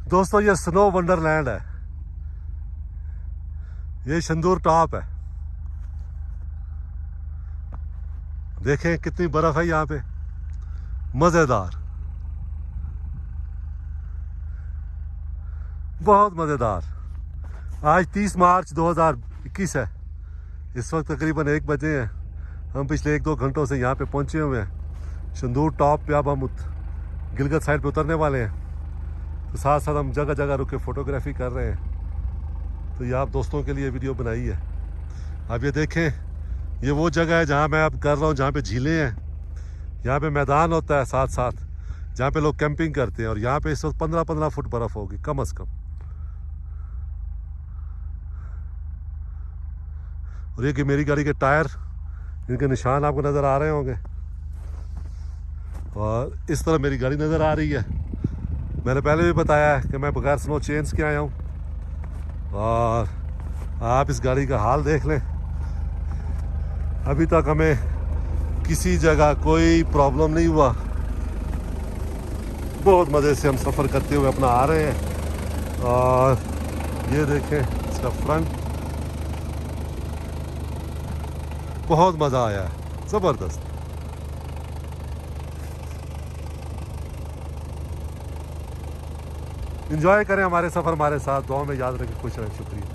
दोस्तों ये snow Wonderland है, ये शंदूर टॉप है। देखें कितनी बर्फ है यहाँ पे, मजेदार, बहुत मजेदार। आज 30 मार्च 2021 है। इस वक्त तकरीबन 1 बजे हैं। हम पिछले 1-2 घंटों से यहाँ पे पहुँचे हुए हैं। शंदूर टॉप पे अब हम गिलगित साइड पे उतरने वाले हैं। तो साथ साथ हम जगह जगह रुक के फ़ोटोग्राफी कर रहे हैं। तो ये आप दोस्तों के लिए वीडियो बनाई है। अब ये देखें, ये वो जगह है जहाँ मैं अब कर रहा हूँ, जहाँ पे झीलें हैं। यहाँ पे मैदान होता है साथ साथ, जहाँ पे लोग कैंपिंग करते हैं। और यहाँ पे इस वक्त 15-15 फुट बर्फ़ होगी कम अज़ कम। और ये कि मेरी गाड़ी के टायर, इनके निशान आपको नज़र आ रहे होंगे। और इस तरह मेरी गाड़ी नज़र आ रही है। मैंने पहले भी बताया है कि मैं बगैर स्नो चेंज के आया हूँ। और आप इस गाड़ी का हाल देख लें, अभी तक हमें किसी जगह कोई प्रॉब्लम नहीं हुआ। बहुत मज़े से हम सफ़र करते हुए अपना आ रहे हैं। और ये देखें इसका फ्रंट, बहुत मज़ा आया है, ज़बरदस्त। एंजॉय करें हमारे सफ़र हमारे साथ। दुआ में याद रखें, खुश रहें, शुक्रिया।